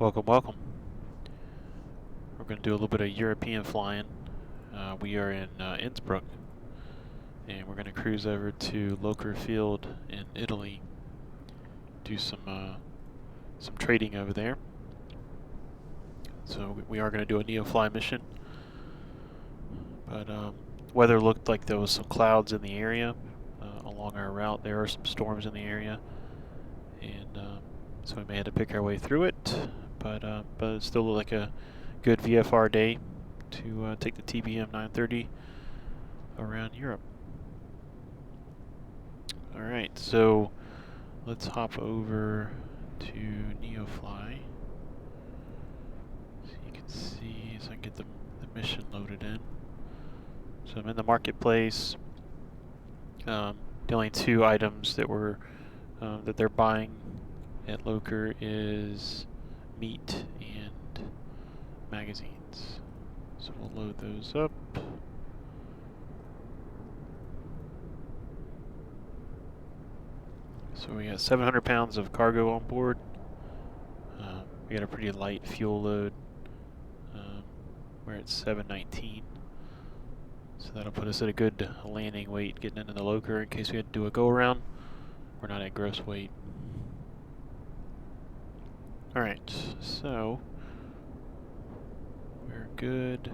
Welcome, welcome. We're going to do a little bit of European flying. We are in Innsbruck, and we're going to cruise over to Locher Airfield in Italy. Do some trading over there. So we are going to do a Neofly mission. But weather looked like there was some clouds in the area along our route. There are some storms in the area, and so we may have to pick our way through it. But it still looked like a good VFR day to take the TBM 930 around Europe. All right, so let's hop over to Neofly. So you can see, so I can get the mission loaded in. So I'm in the marketplace. The only two items that were that they're buying at Locher is meat and magazines. So we'll load those up. So we got 700 pounds of cargo on board. We got a pretty light fuel load. We're at 719. So that'll put us at a good landing weight getting into the Locher in case we had to do a go-around. We're not at gross weight. Alright, so we're good.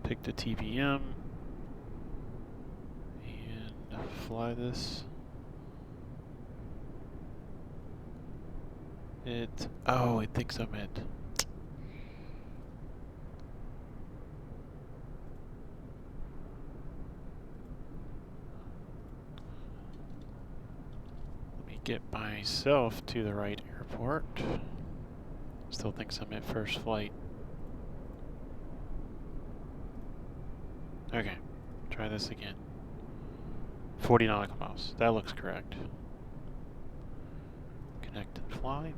Pick the TBM and fly this. Oh, it thinks I'm at. Let me get myself to the right airport. Still thinks I'm at first flight. Okay, try this again. 40 nautical miles. That looks correct. Connect and fly.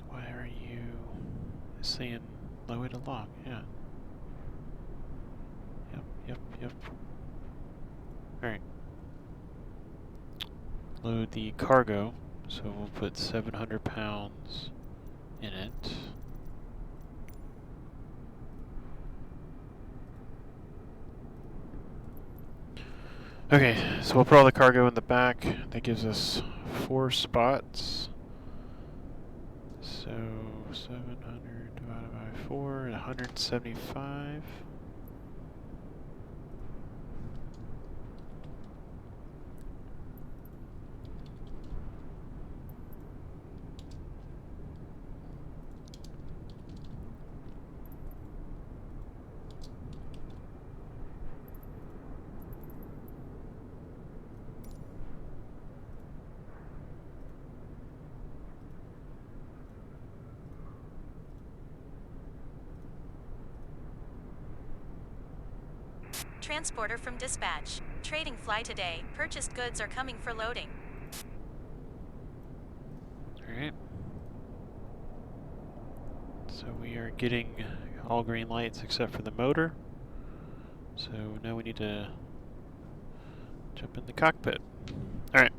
Why are you saying LOWI to lock? Yeah. Yep. Alright. Load the cargo, so we'll put 700 pounds in it. Okay, so we'll put all the cargo in the back. That gives us 4 spots. So 700 divided by 4, 175. Transporter from dispatch. Trading fly today. Purchased goods are coming for loading. Alright. So we are getting all green lights except for the motor. So now we need to jump in the cockpit. Alright.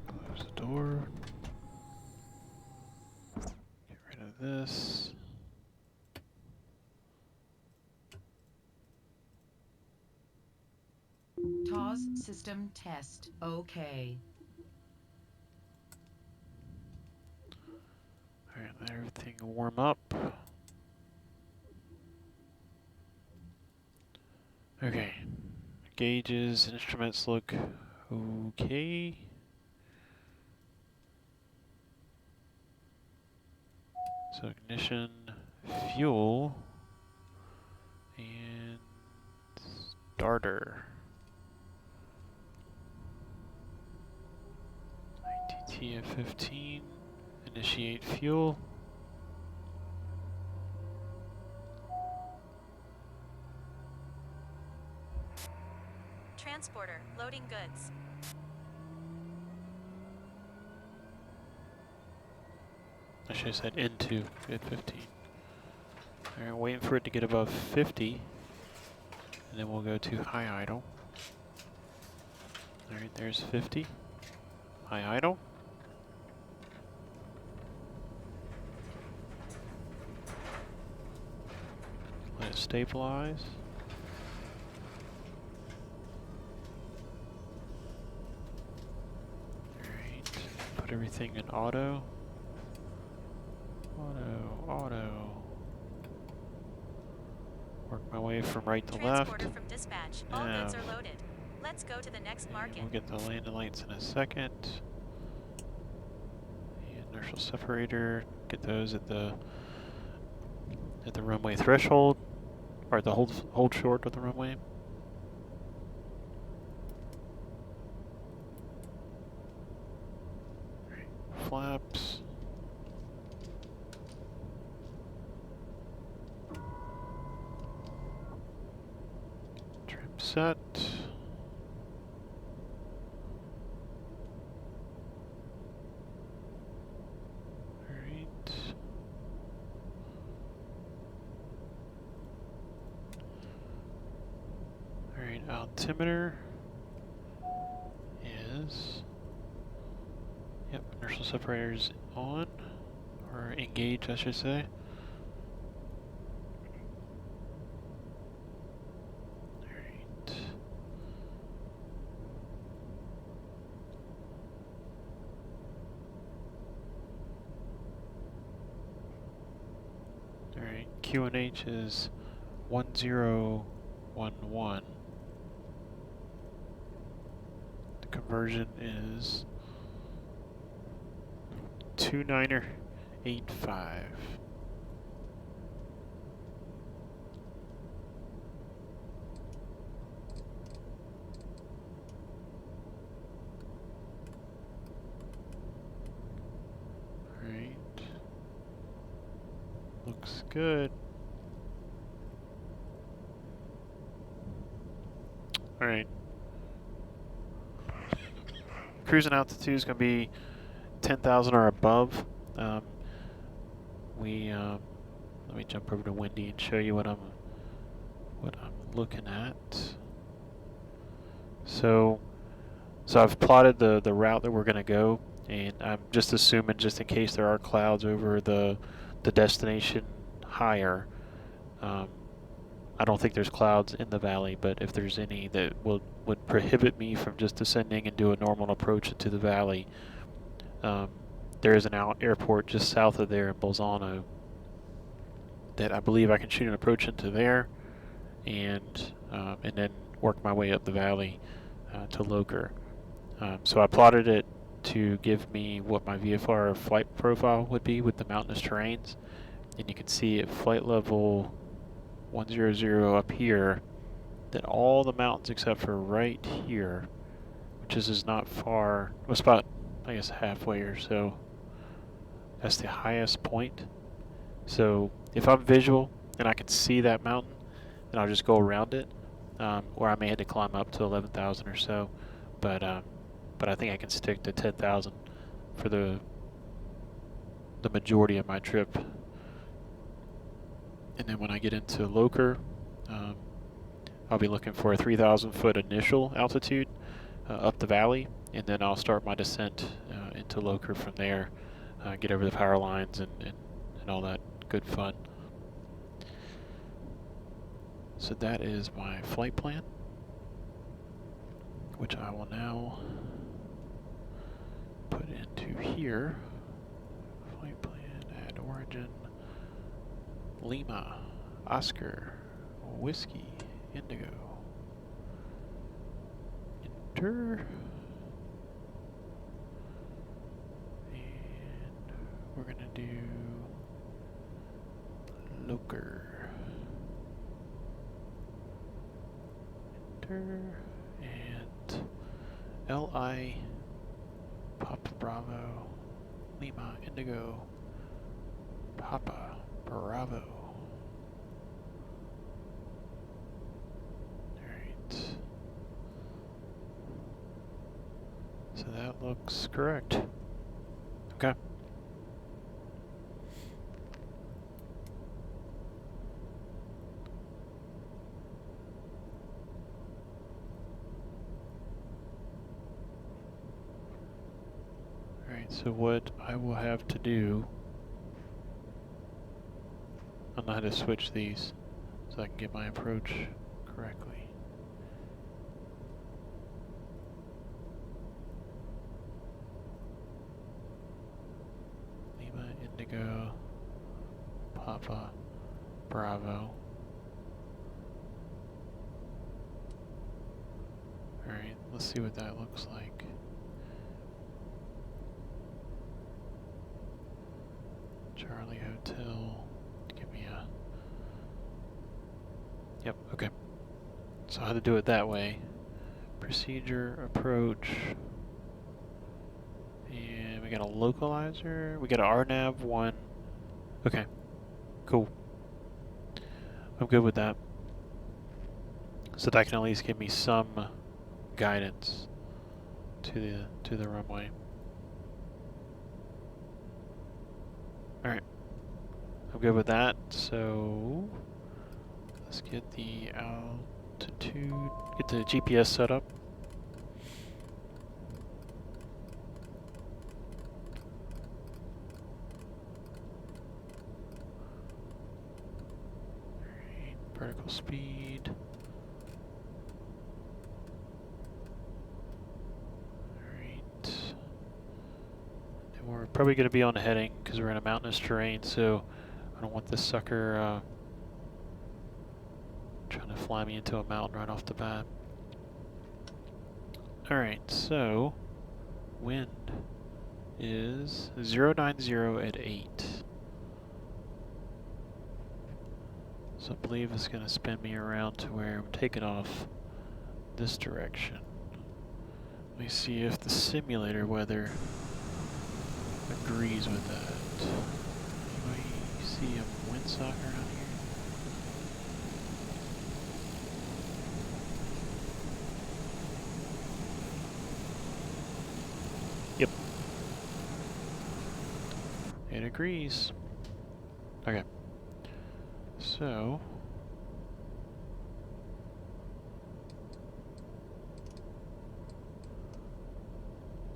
Close the door. Get rid of this. TOS system test. Okay. Alright, let everything warm up. Okay. Gauges, instruments look okay. So ignition, fuel, and starter. ITT at 15. Initiate fuel. Transporter, loading goods. I should have said into at 15. Alright, waiting for it to get above 50. And then we'll go to high idle. Alright, there's 50. High idle. Let it stabilize. Alright, put everything in auto. Auto. Work my way from right to left. Transporter from dispatch. All goods are loaded. Let's go to the next market. We'll get the landing lights in a second. The inertial separator. Get those at the runway threshold, or at the hold short of the runway. Right. Flaps. Trim set. Alright, altimeter is, yep, inertial separator's on, or engaged I should say. Alright. Alright, QNH is 1011. Conversion is 2985. Right. Looks good. All right. Cruising altitude is going to be 10,000 or above. Let me jump over to Windy and show you what I'm looking at. So I've plotted the route that we're going to go, and I'm just assuming, just in case there are clouds over the destination higher. I don't think there's clouds in the valley, but if there's any that would prohibit me from just descending and do a normal approach into the valley, there is an airport just south of there in Bolzano that I believe I can shoot an approach into there, and then work my way up the valley to Locher. So I plotted it to give me what my VFR flight profile would be with the mountainous terrains, and you can see at flight level 100 up here that all the mountains except for right here, which is not far, well, it's about, I guess, halfway or so, that's the highest point. So if I'm visual and I can see that mountain, then I'll just go around it, or I may have to climb up to 11,000 or so, but I think I can stick to 10,000 for the majority of my trip. And then when I get into Locher, I'll be looking for a 3,000 foot initial altitude up the valley, and then I'll start my descent into Locher from there, get over the power lines and all that good fun. So that is my flight plan, which I will now put into here. Flight plan, add origin, Lima, Oscar, Whiskey, Indigo. Enter. And we're gonna do Locher. Enter. And LI, Papa Bravo, Lima, Indigo, Papa Bravo. Alright. looks correct. Okay. Alright, so what I will have to do, I know how to switch these so I can get my approach correctly. Lima, Indigo, Papa, Bravo. Alright, let's see what that looks like. Charlie Hotel, give me a... Yep, okay. So how to do it that way. Procedure, approach, and we got a localizer, we got an RNAV 1. Okay, cool. I'm good with that. So that can at least give me some guidance to the runway. Alright. I'm good with that, so let's get the altitude, get the GPS set up. Alright, vertical speed. We're probably going to be on the heading because we're in a mountainous terrain, so I don't want this sucker trying to fly me into a mountain right off the bat. Alright, so wind is 090 at 8. So I believe it's going to spin me around to where I'm taking off this direction. Let me see if the simulator weather agrees with that. Anybody see a windsock around here? Yep. It agrees. Okay. So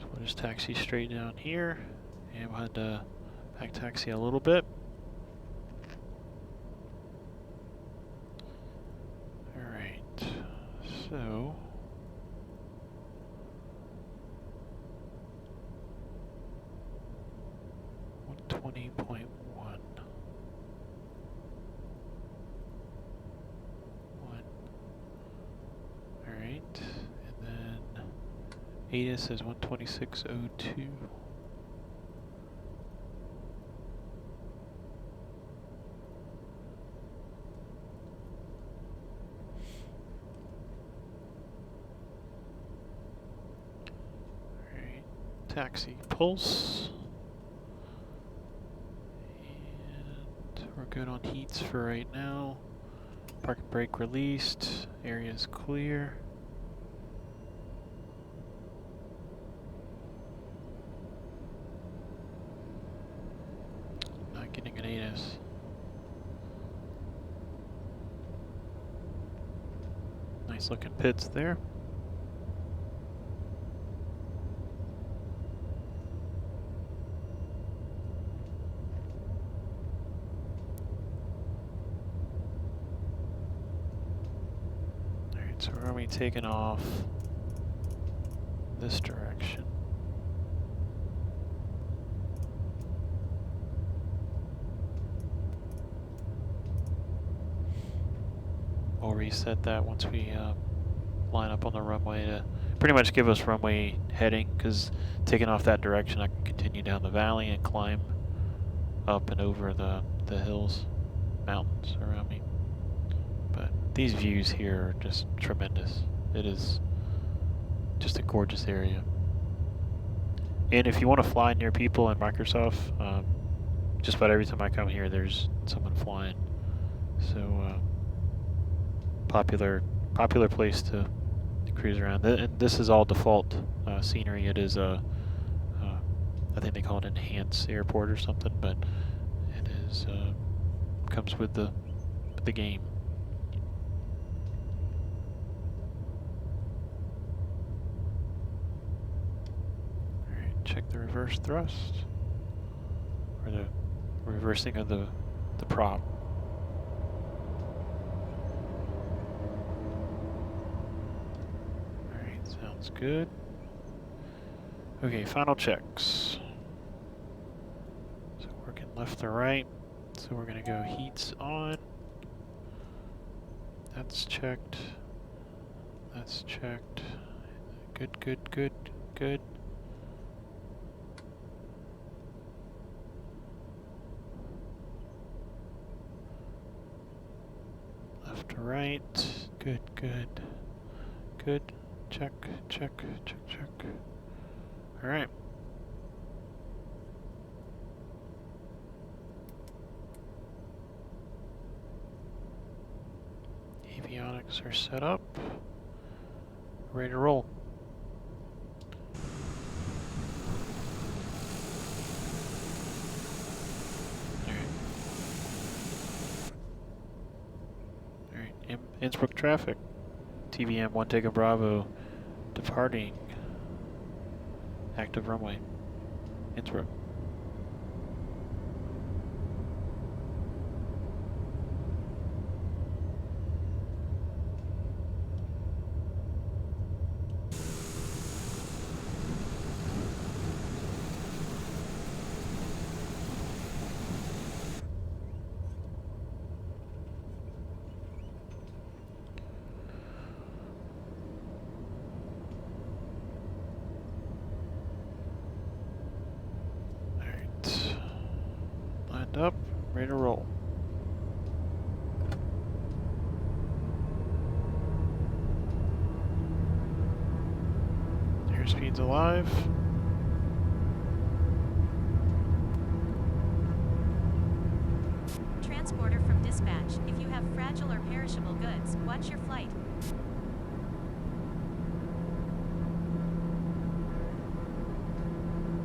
we'll just taxi straight down here. And we'll have to back taxi a little bit. Alright, so 120.1. Alright, and then ATIS is 126.02. Taxi pulse, and we're good on heats for right now. Park and brake released, area is clear. Not getting an ATIS. Nice looking pits there. So we're going to be taking off this direction. We'll reset that once we line up on the runway to pretty much give us runway heading, because taking off that direction I can continue down the valley and climb up and over the hills, mountains around me. But these views here are just tremendous. It is just a gorgeous area. And if you want to fly near people in Microsoft, just about every time I come here there's someone flying. So popular place to cruise around. And this is all default scenery. It is I think they call it Enhanced Airport or something, but it is comes with the game. All right, check the reverse thrust, or the reversing of the prop. All right, sounds good. Okay, final checks. So working left to right. So we're gonna go heats on. That's checked. That's checked. Good, good, good, good. Left to right. Good, good, good. Check, check, check, check. All right. Avionics are set up. Ready to roll. All right. Innsbruck traffic. TBM 1 Take a Bravo. Departing. Active runway. Innsbruck. Lined up, ready to roll. Airspeed's alive. Transporter from dispatch. If you have fragile or perishable goods, watch your flight.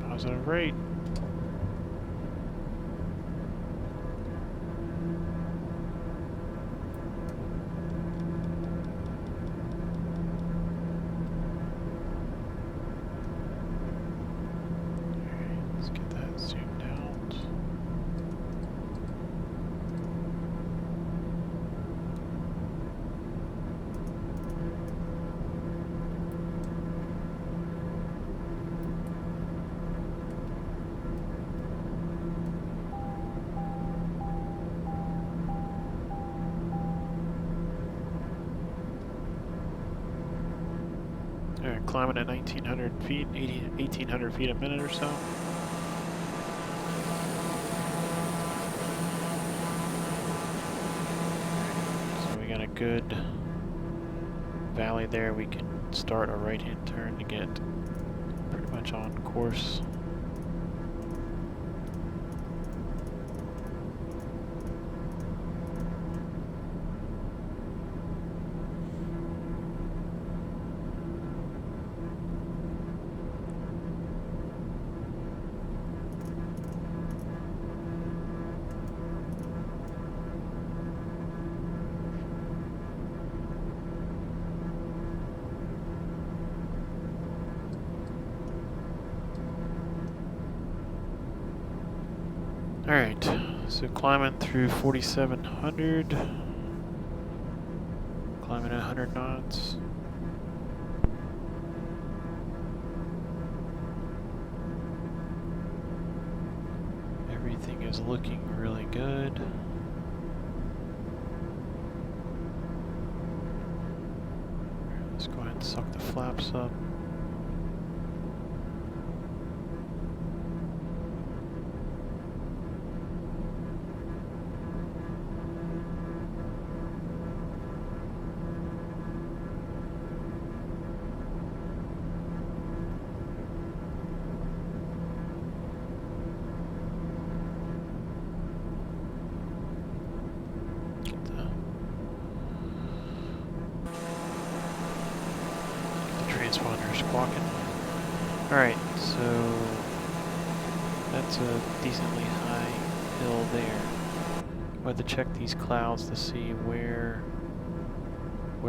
Positive rate. Let's get that zoomed out. Alright, climbing at 1900 feet, 1800 feet a minute or so. So we got a good valley there. We can start a right-hand turn to get pretty much on course. Alright, so climbing through 4700, climbing at 100 knots. Everything is looking really good. Let's go ahead and suck the flaps up. Transponder squawking. Alright, so That's a decently high hill there. We'll have to check these clouds to see where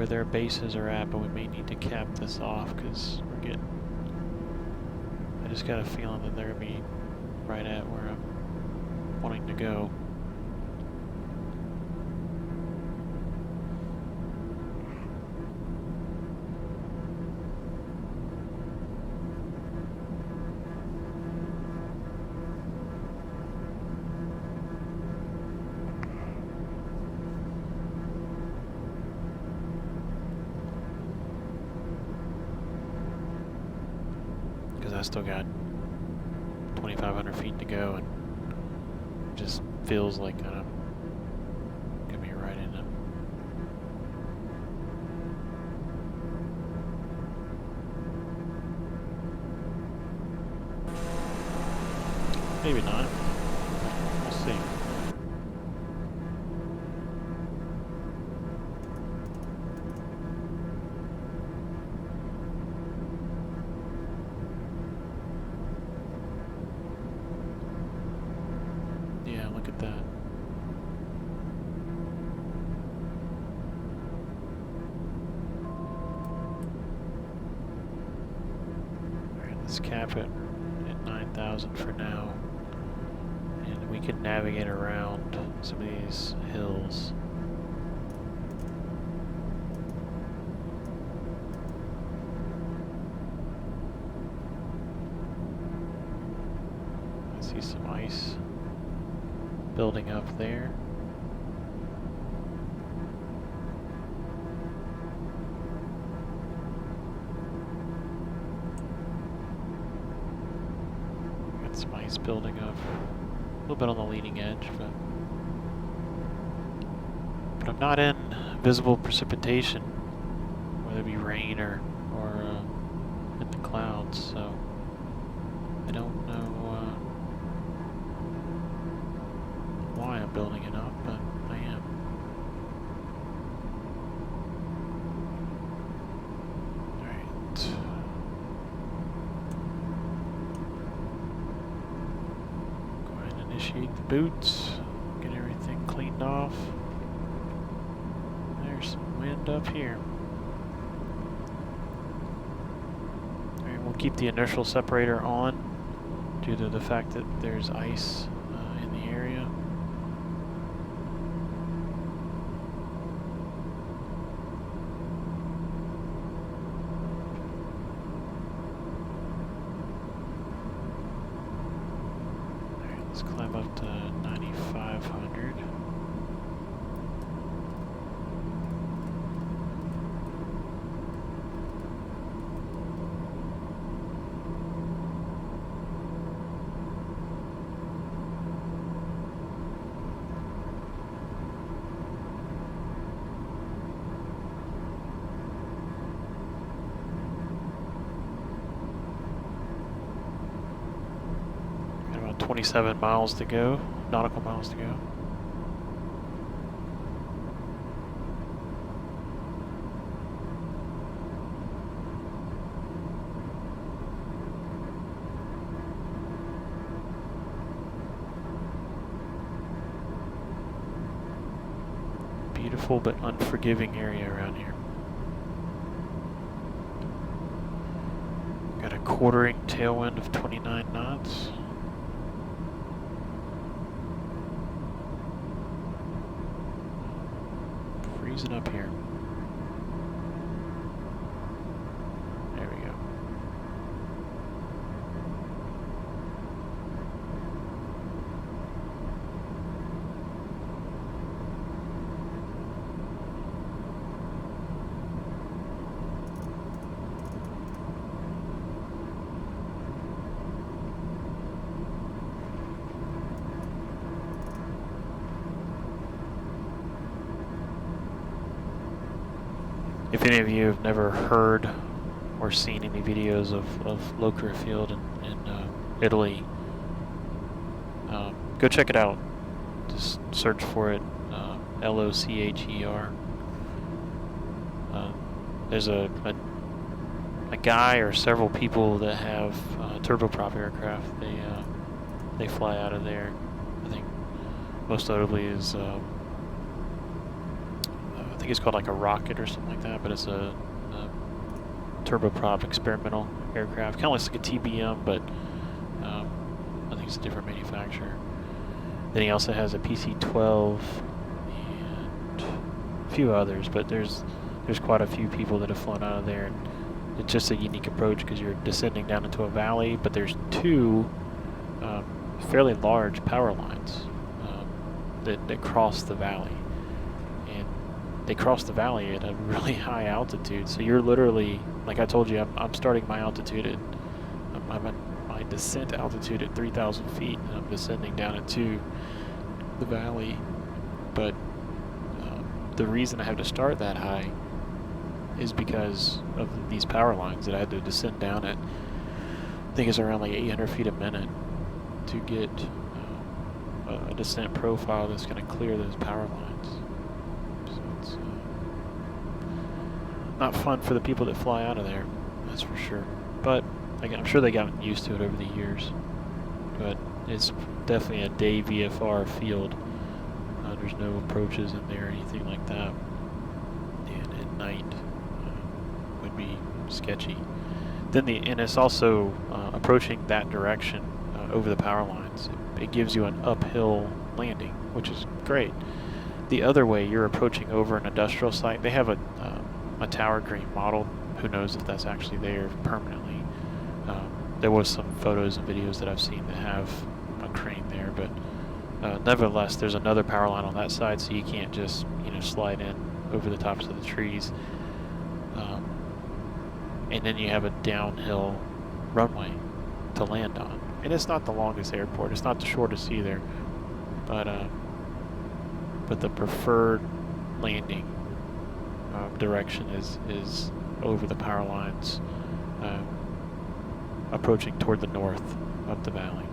their bases are at, but we may need to cap this off because we're getting... I just got a feeling that they're going to be right at where I'm wanting to go. I still got 2,500 feet to go, and it just feels like I'm gonna be right in it. Maybe not. We'll see. Look at that. Alright, let's cap it at 9,000 for now. And we can navigate around some of these hills. I see some ice building up there. Got some ice building up. A little bit on the leading edge, but I'm not in visible precipitation, whether it be rain or in the clouds, so I don't know why I'm building it up, but I am. Alright. Go ahead and initiate the boots, get everything cleaned off. There's some wind up here. Alright, we'll keep the inertial separator on due to the fact that there's ice in the area. Let's climb up to 9,500. Got about 27 miles to go, nautical miles to go. Beautiful but unforgiving area around here. Got a quartering tailwind of 29 knots. Freezing up here. There we go. If any of you have never heard or seen any videos of Locher Airfield in Italy, go check it out. Just search for it, LOCHER. There's a guy or several people that have turboprop aircraft. they fly out of there. I think most notably is I think it's called like a rocket or something like that, but it's a turboprop experimental aircraft. Kind of looks like a TBM, but I think it's a different manufacturer. Then he also has a PC-12 and a few others, but there's quite a few people that have flown out of there. And it's just a unique approach because you're descending down into a valley, but there's two fairly large power lines that cross the valley. And they cross the valley at a really high altitude, so you're literally, like I told you, I'm starting my altitude at, I'm at my descent altitude at 3,000 feet, and I'm descending down into the valley. But the reason I have to start that high is because of these power lines that I had to descend down at. I think it's around like 800 feet a minute to get a descent profile that's going to clear those power lines. So it's not fun for the people that fly out of there, that's for sure. But again, I'm sure they got used to it over the years. But it's definitely a day VFR field. There's no approaches in there or anything like that. And at night would be sketchy. Then and it's also approaching that direction over the power lines. It gives you an uphill landing, which is great. The other way, you're approaching over an industrial site. They have a tower crane model. Who knows if that's actually there permanently? There was some photos and videos that I've seen that have a crane there, but nevertheless, there's another power line on that side, so you can't just slide in over the tops of the trees. And then you have a downhill runway to land on. And it's not the longest airport, it's not the shortest either, but the preferred landing direction is over the power lines, approaching toward the north up the valley.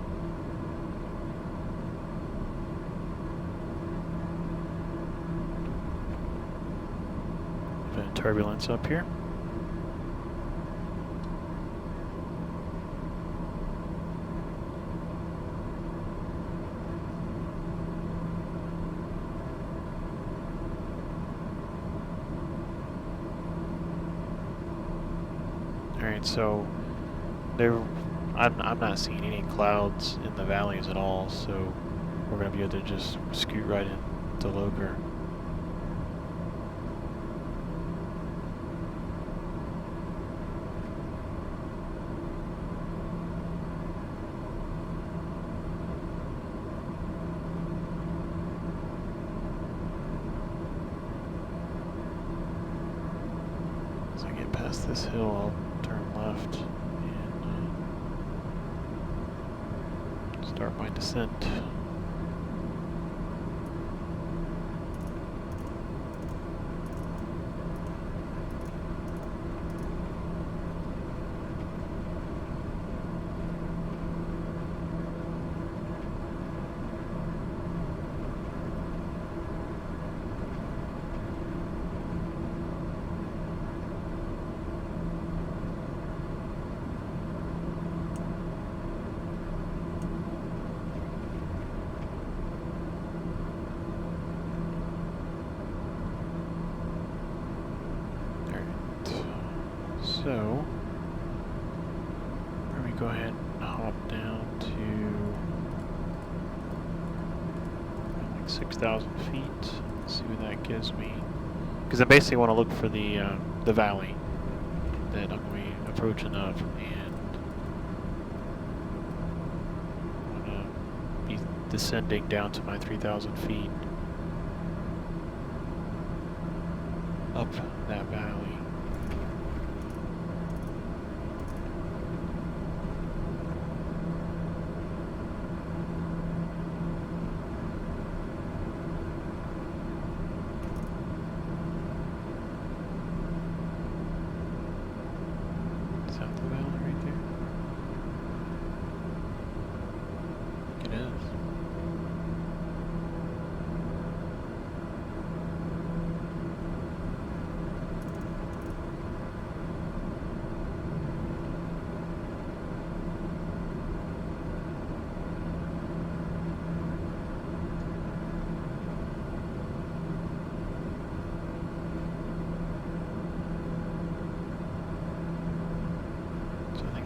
Bit of turbulence up here. Alright, so I'm not seeing any clouds in the valleys at all, so we're going to be able to just scoot right in to Locher. As I get past this hill, I'll turn left and start my descent. So, let me go ahead and hop down to like 6,000 feet. See what that gives me. Because I basically want to look for the valley that I'm going to be approaching up, and I'm going to be descending down to my 3,000 feet up that valley.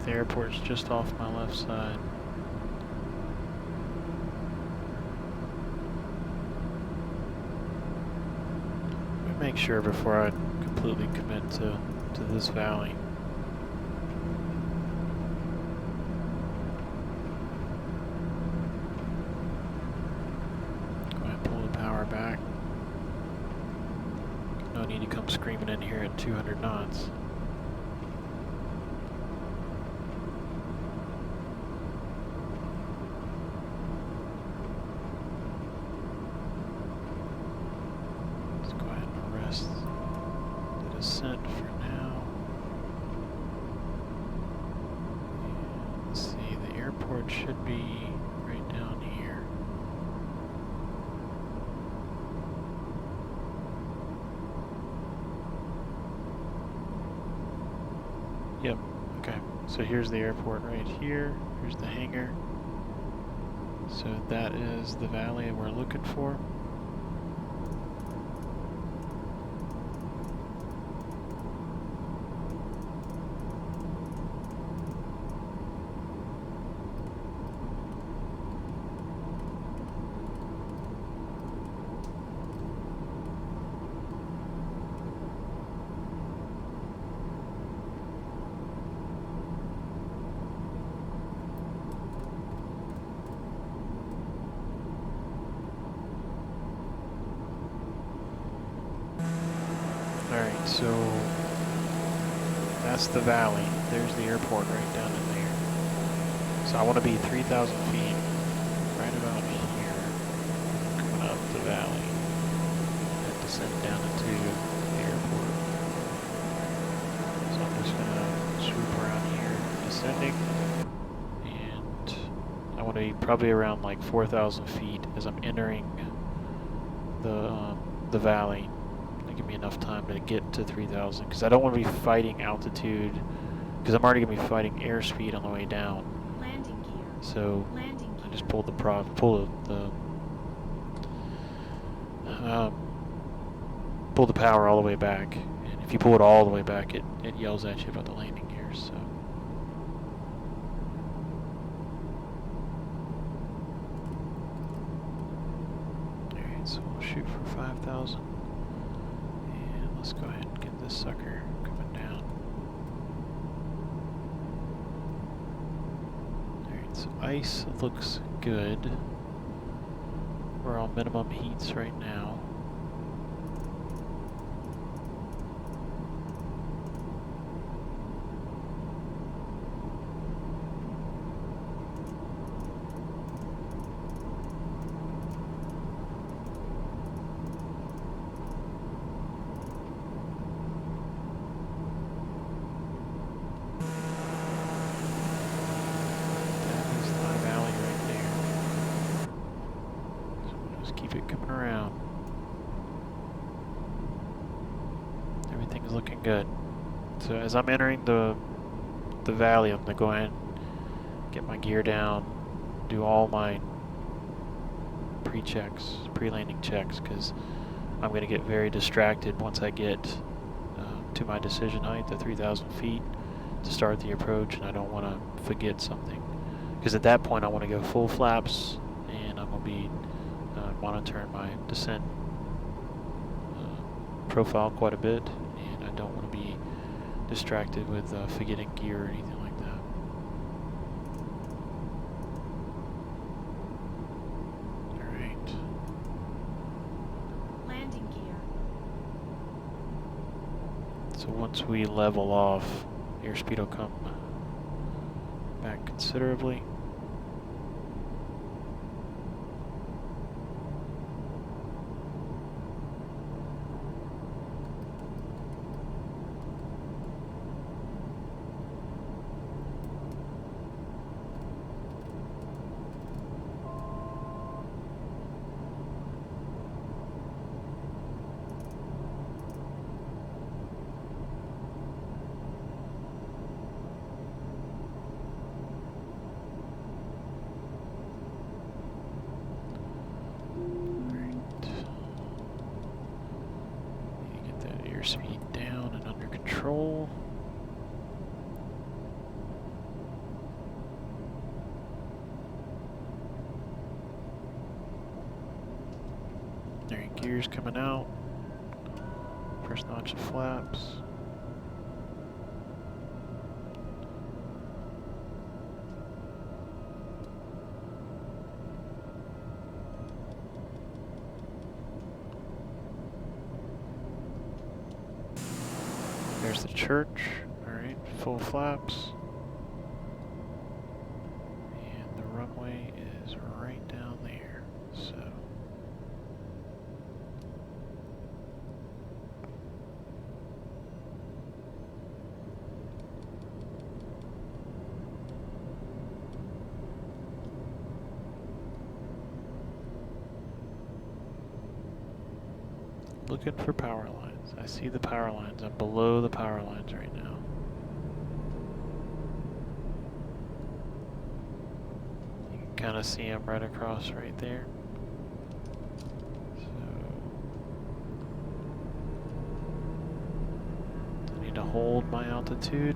The airport's just off my left side. Let me make sure before I completely commit to this valley. Go ahead and pull the power back. No need to come screaming in here at 200 knots. The descent for now. And let's see, the airport should be right down here. Yep, okay. So here's the airport right here. Here's the hangar. So that is the valley we're looking for. Alright, so that's the valley. There's the airport right down in there. So I want to be 3,000 feet right about here, coming up the valley, and descend down into the airport. So I'm just going to swoop around here, descending, and I want to be probably around like 4,000 feet as I'm entering the valley. Give me enough time to get to 3,000 because I don't want to be fighting altitude because I'm already going to be fighting airspeed on the way down. Landing gear. So Landing gear. I just pulled the power all the way back, and if you pull it all the way back, it yells at you about the landing gears. So. Alright, so we'll shoot for 5,000. Let's go ahead and get this sucker coming down. Alright, so ice looks good. We're on minimum heats right now. Keep it coming around. Everything's looking good. So as I'm entering the valley, I'm gonna go ahead and get my gear down, do all my pre-checks, pre-landing checks, because I'm gonna get very distracted once I get to my decision height, the 3,000 feet, to start the approach, and I don't want to forget something. Because at that point, I want to go full flaps, and I'm gonna be monitoring my descent profile quite a bit, and I don't want to be distracted with forgetting gear or anything like that. Alright. Landing gear. So once we level off, airspeed will come back considerably. Speed down and under control. gears coming out. First notch of flaps. There's the church. Alright, full flaps. And the runway is right down there. So looking for power lines. I see the power lines. I'm below the power lines right now. You can kind of see them right across right there. So I need to hold my altitude.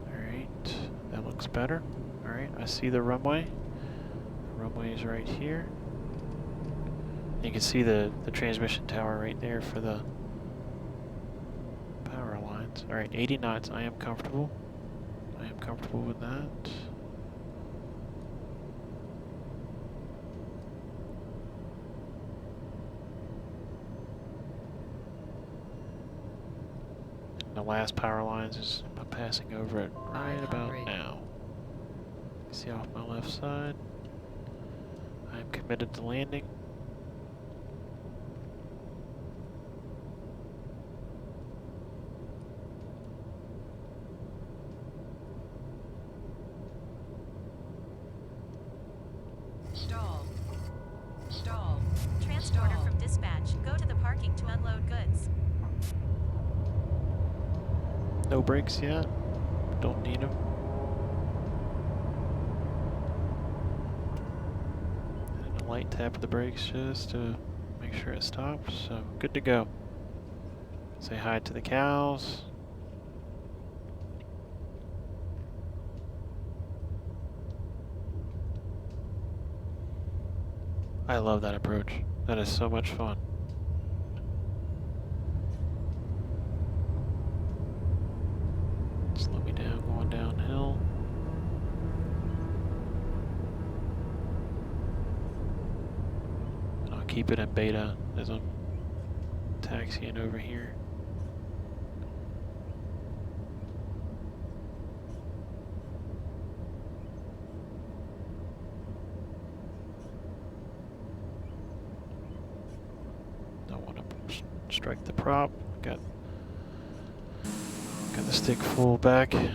Alright, that looks better. Alright, I see the runway. Runway is right here. You can see the transmission tower right there for the power lines. Alright, 80 knots. I am comfortable. I am comfortable with that. And the last power lines is I'm passing over it right about now. See off my left side. I am committed to landing. Stall. Stall. Transporter Stall. from dispatch. Go to the parking to unload goods. No brakes yet. Don't need them. And a light tap of the brakes just to make sure it stops. So good to go. Say hi to the cows. I love that approach. That is so much fun. Slow me down going downhill. And I'll keep it in beta as I'm taxiing over here. Strike the prop. Got the stick full back. And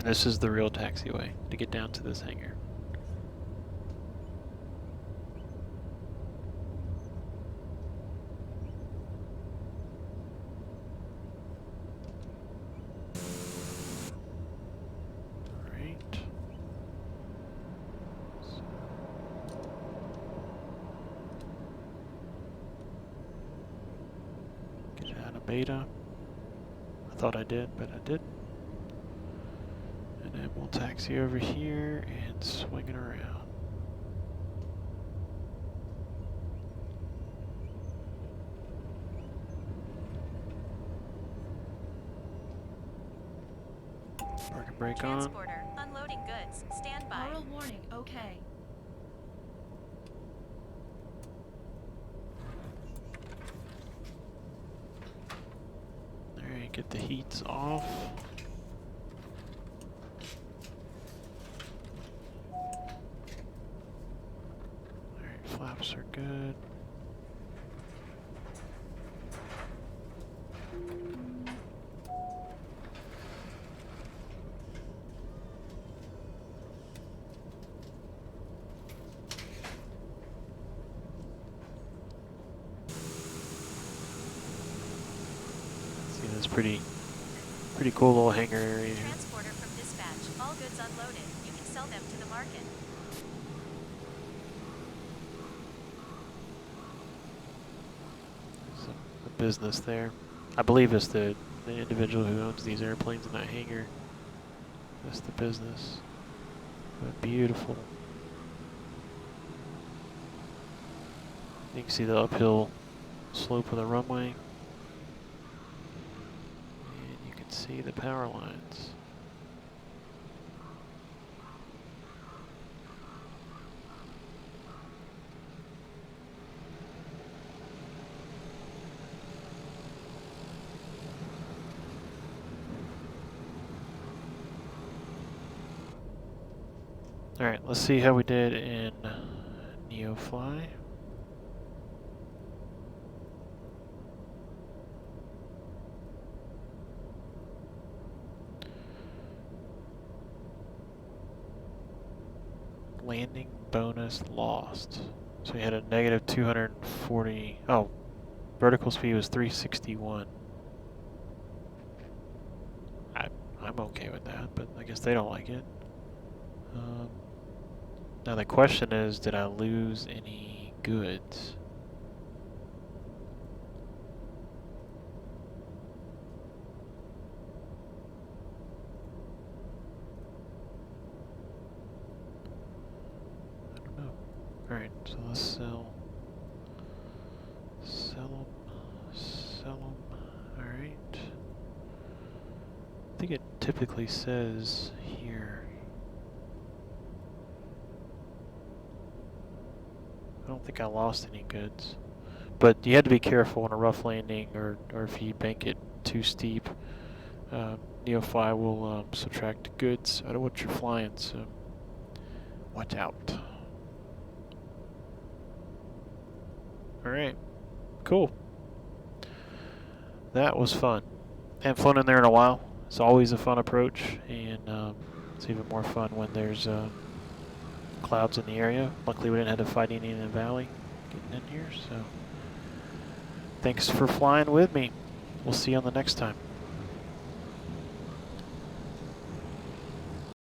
this is the real taxiway to get down to this hangar. Beta. I thought I did, but I didn't. And then we'll taxi over here and swing it around. Park and brake on. Transporter, unloading goods. Stand by. Oral warning, okay. Alright, get the heats off. Alright, flaps are good. Pretty cool little hangar area. Transporter from dispatch. All all goods unloaded, you can sell them to the market. Some business there. I believe it's the individual who owns these airplanes in that hangar. That's the business. But beautiful. You can see the uphill slope of the runway. And you can see the power lines. Alright, let's see how we did in Neofly. Landing bonus lost. So we had a negative 240. Oh, vertical speed was 361. I'm okay with that, but I guess they don't like it. Now the question is, did I lose any goods? I don't know. Alright, so let's sell them. Alright. I think it typically says here. I don't think I lost any goods. But you had to be careful on a rough landing, or if you bank it too steep, Neofly will subtract goods out of what you're flying, so watch out. Alright, cool. That was fun. Haven't flown in there in a while. It's always a fun approach, and it's even more fun when there's clouds in the area. Luckily we didn't have to fight any in the valley getting in here, so thanks for flying with me. We'll see you on the next time.